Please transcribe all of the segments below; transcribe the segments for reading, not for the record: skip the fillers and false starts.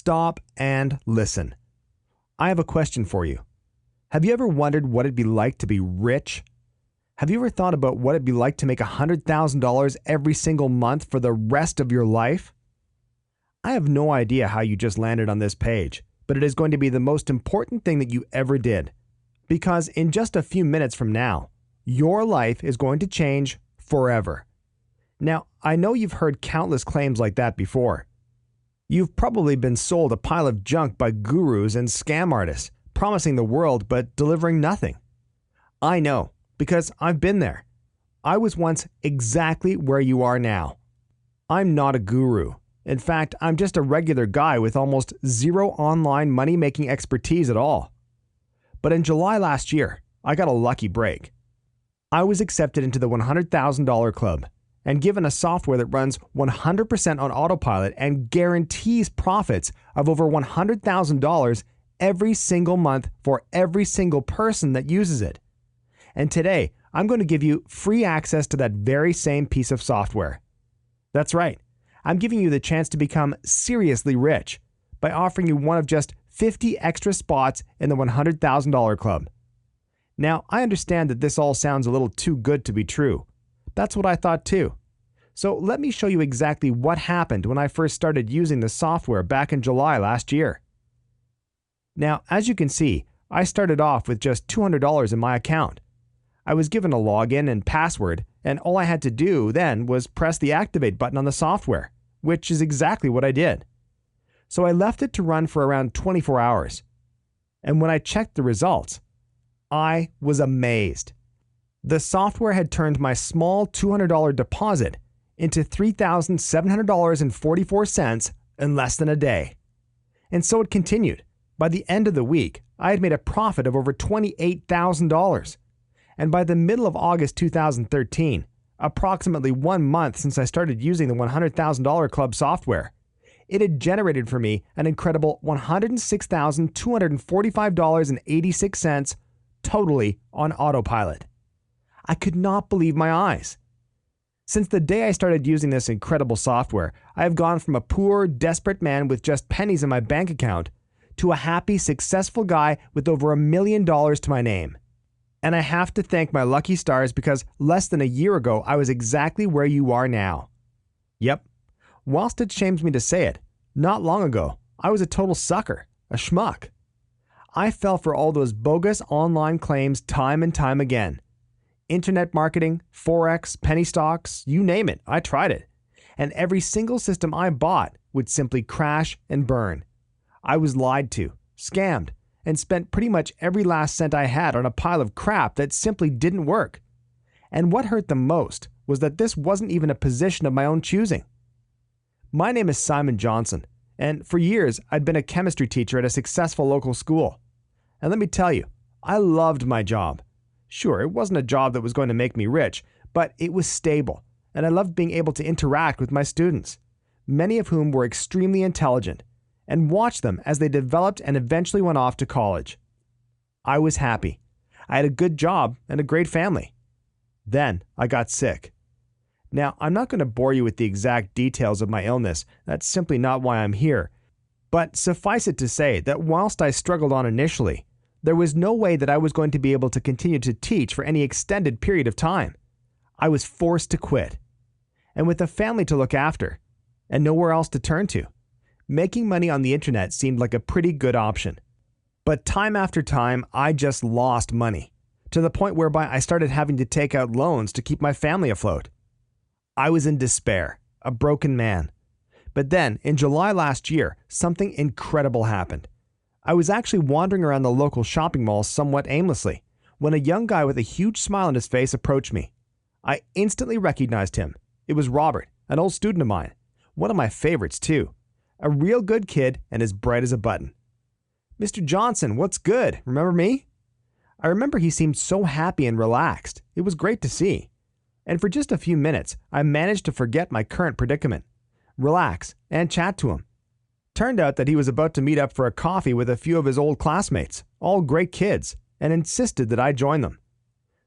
stop and listen. I have a question for you. Have you ever wondered what it'd be like to be rich? Have you ever thought about what it'd be like to make $100,000 every single month for the rest of your life? I have no idea how you just landed on this page, but it is going to be the most important thing that you ever did. Because in just a few minutes from now, your life is going to change forever. Now, I know you've heard countless claims like that before. You've probably been sold a pile of junk by gurus and scam artists, promising the world but delivering nothing. I know, because I've been there. I was once exactly where you are now. I'm not a guru. In fact, I'm just a regular guy with almost zero online money-making expertise at all. But in July last year, I got a lucky break. I was accepted into the $100,000 club and given a software that runs 100% on autopilot and guarantees profits of over $100,000 every single month for every single person that uses it. And today, I'm going to give you free access to that very same piece of software. That's right. I'm giving you the chance to become seriously rich by offering you one of just 50 extra spots in the $100,000 club. Now, I understand that this all sounds a little too good to be true. That's what I thought too. So let me show you exactly what happened when I first started using the software back in July last year. Now, as you can see, I started off with just $200 in my account. I was given a login and password, and all I had to do then was press the activate button on the software, which is exactly what I did. So I left it to run for around 24 hours. And when I checked the results, I was amazed. The software had turned my small $200 deposit into $3,700.44 in less than a day. And so it continued. By the end of the week, I had made a profit of over $28,000. And by the middle of August 2013, approximately 1 month since I started using the $100,000 club software, it had generated for me an incredible $106,245.86 totally on autopilot. I could not believe my eyes. Since the day I started using this incredible software, I have gone from a poor, desperate man with just pennies in my bank account to a happy, successful guy with over $1 million to my name. And I have to thank my lucky stars because less than a year ago, I was exactly where you are now. Yep. Whilst it shames me to say it, not long ago, I was a total sucker, a schmuck. I fell for all those bogus online claims time and time again. Internet marketing, Forex, penny stocks, you name it, I tried it. And every single system I bought would simply crash and burn. I was lied to, scammed, and spent pretty much every last cent I had on a pile of crap that simply didn't work. And what hurt the most was that this wasn't even a position of my own choosing. My name is Simon Johnson, and for years I'd been a chemistry teacher at a successful local school. And let me tell you, I loved my job. Sure, it wasn't a job that was going to make me rich, but it was stable, and I loved being able to interact with my students, many of whom were extremely intelligent, and watch them as they developed and eventually went off to college. I was happy. I had a good job and a great family. Then I got sick. Now, I'm not going to bore you with the exact details of my illness. That's simply not why I'm here. But suffice it to say that whilst I struggled on initially, there was no way that I was going to be able to continue to teach for any extended period of time. I was forced to quit. And with a family to look after, and nowhere else to turn to, making money on the internet seemed like a pretty good option. But time after time, I just lost money, to the point whereby I started having to take out loans to keep my family afloat. I was in despair, a broken man. But then, in July last year, something incredible happened. I was actually wandering around the local shopping mall somewhat aimlessly, when a young guy with a huge smile on his face approached me. I instantly recognized him. It was Robert, an old student of mine, one of my favorites too. A real good kid and as bright as a button. "Mr. Johnson, what's good? Remember me?" I remember he seemed so happy and relaxed. It was great to see. And for just a few minutes, I managed to forget my current predicament, relax, and chat to him. Turned out that he was about to meet up for a coffee with a few of his old classmates, all great kids, and insisted that I join them.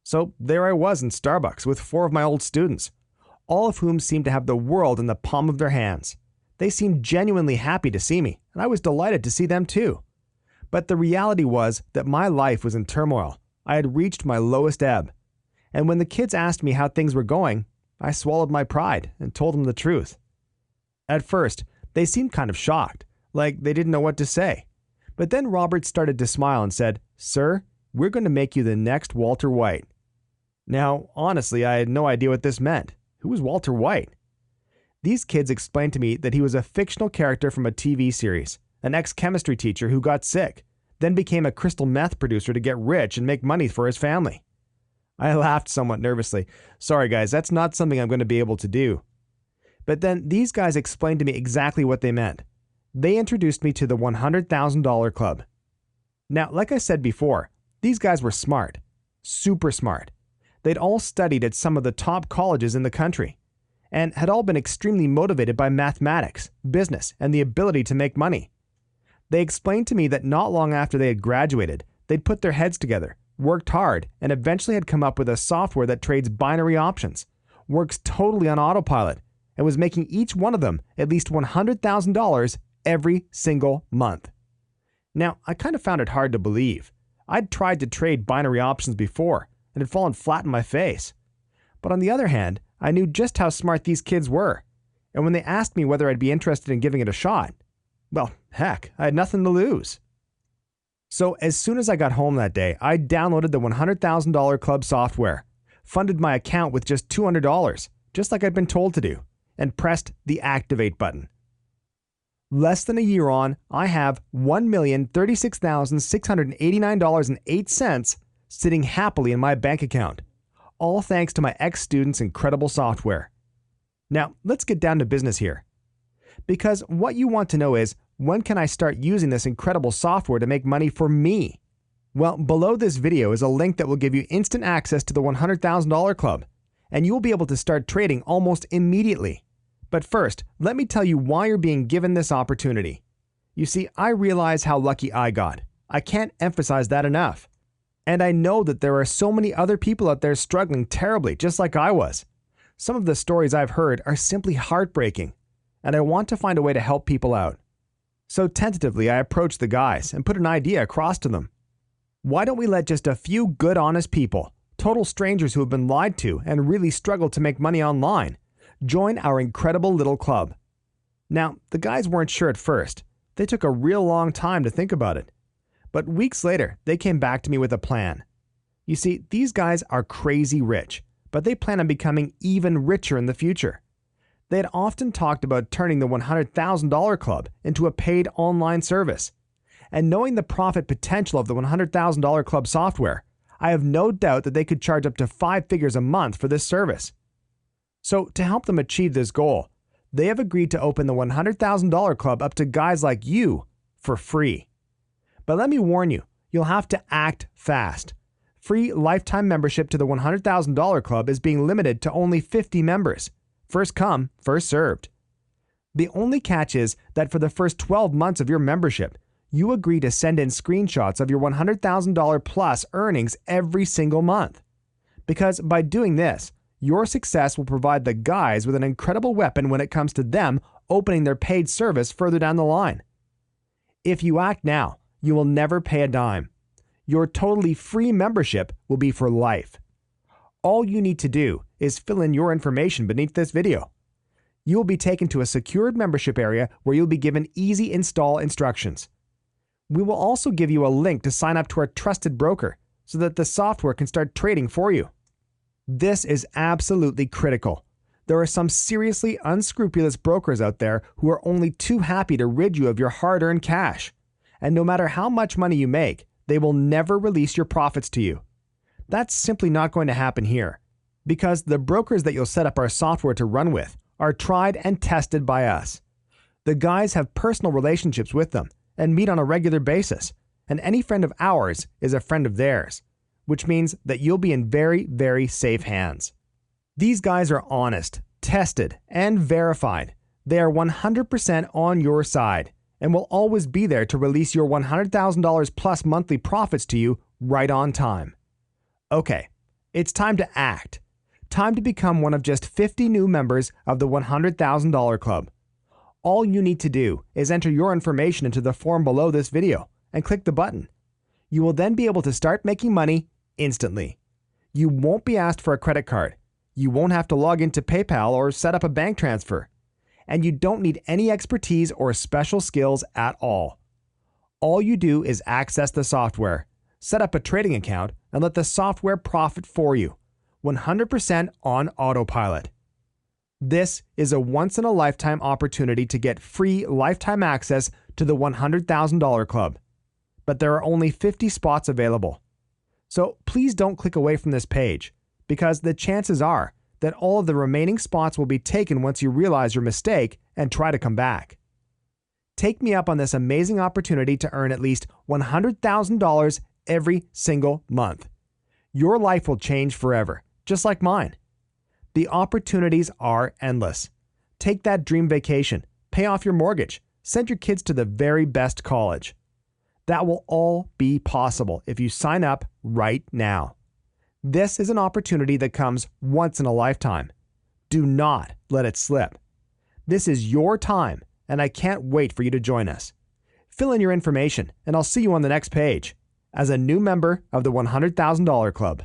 So there I was in Starbucks with 4 of my old students, all of whom seemed to have the world in the palm of their hands. They seemed genuinely happy to see me, and I was delighted to see them too. But the reality was that my life was in turmoil. I had reached my lowest ebb. And when the kids asked me how things were going, I swallowed my pride and told them the truth. At first, they seemed kind of shocked, like they didn't know what to say. But then Robert started to smile and said, "Sir, we're going to make you the next Walter White." Now, honestly, I had no idea what this meant. Who was Walter White? These kids explained to me that he was a fictional character from a TV series, an ex-chemistry teacher who got sick, then became a crystal meth producer to get rich and make money for his family. I laughed somewhat nervously. Sorry guys, that's not something I'm going to be able to do. But then these guys explained to me exactly what they meant. They introduced me to the $100,000 Club. Now, like I said before, these guys were smart. Super smart. They'd all studied at some of the top colleges in the country, and had all been extremely motivated by mathematics, business, and the ability to make money. They explained to me that not long after they had graduated, they'd put their heads together, worked hard, and eventually had come up with a software that trades binary options, works totally on autopilot, and was making each one of them at least $100,000 every single month. Now, I kind of found it hard to believe. I'd tried to trade binary options before and had fallen flat in my face. But on the other hand, I knew just how smart these kids were, and when they asked me whether I'd be interested in giving it a shot, well, heck, I had nothing to lose. So as soon as I got home that day, I downloaded the $100,000 Club software, funded my account with just $200, just like I'd been told to do, and pressed the activate button. Less than a year on, I have $1,036,689.08 sitting happily in my bank account, all thanks to my ex-student's incredible software. Now, let's get down to business here. Because what you want to know is, when can I start using this incredible software to make money for me? Well, below this video is a link that will give you instant access to the $100,000 Club, and you will be able to start trading almost immediately. But first, let me tell you why you're being given this opportunity. You see, I realize how lucky I got. I can't emphasize that enough. And I know that there are so many other people out there struggling terribly, just like I was. Some of the stories I've heard are simply heartbreaking, and I want to find a way to help people out. So tentatively, I approached the guys and put an idea across to them. Why don't we let just a few good, honest people, total strangers who have been lied to and really struggle to make money online, join our incredible little club? Now, the guys weren't sure at first. They took a real long time to think about it. But weeks later, they came back to me with a plan. You see, these guys are crazy rich, but they plan on becoming even richer in the future. They had often talked about turning the $100,000 Club into a paid online service. And knowing the profit potential of the $100,000 Club software, I have no doubt that they could charge up to 5 figures a month for this service. So to help them achieve this goal, they have agreed to open the $100,000 Club up to guys like you for free. But let me warn you, you'll have to act fast. Free lifetime membership to the $100,000 Club is being limited to only 50 members. First come, first served. The only catch is that for the first 12 months of your membership, you agree to send in screenshots of your $100,000 plus earnings every single month. Because by doing this, your success will provide the guys with an incredible weapon when it comes to them opening their paid service further down the line. If you act now, you will never pay a dime. Your totally free membership will be for life. All you need to do is fill in your information beneath this video. You will be taken to a secured membership area where you'll be given easy install instructions. We will also give you a link to sign up to our trusted broker so that the software can start trading for you. This is absolutely critical. There are some seriously unscrupulous brokers out there who are only too happy to rid you of your hard-earned cash. And no matter how much money you make, they will never release your profits to you. That's simply not going to happen here, because the brokers that you'll set up our software to run with are tried and tested by us. The guys have personal relationships with them and meet on a regular basis, and any friend of ours is a friend of theirs, which means that you'll be in very, very safe hands. These guys are honest, tested, and verified. They are 100% on your side and will always be there to release your $100,000 plus monthly profits to you right on time. Okay, it's time to act. Time to become one of just 50 new members of the $100,000 Club. All you need to do is enter your information into the form below this video and click the button. You will then be able to start making money instantly. You won't be asked for a credit card. You won't have to log into PayPal or set up a bank transfer. And you don't need any expertise or special skills at all. All you do is access the software, set up a trading account, and let the software profit for you, 100% on autopilot. This is a once-in-a-lifetime opportunity to get free lifetime access to the $100,000 Club. But there are only 50 spots available. So please don't click away from this page, because the chances are that all of the remaining spots will be taken once you realize your mistake and try to come back. Take me up on this amazing opportunity to earn at least $100,000 every single month. Your life will change forever, just like mine. The opportunities are endless. Take that dream vacation, pay off your mortgage, send your kids to the very best college. That will all be possible if you sign up right now. This is an opportunity that comes once in a lifetime. Do not let it slip. This is your time, and I can't wait for you to join us. Fill in your information, and I'll see you on the next page as a new member of the $100,000 Club.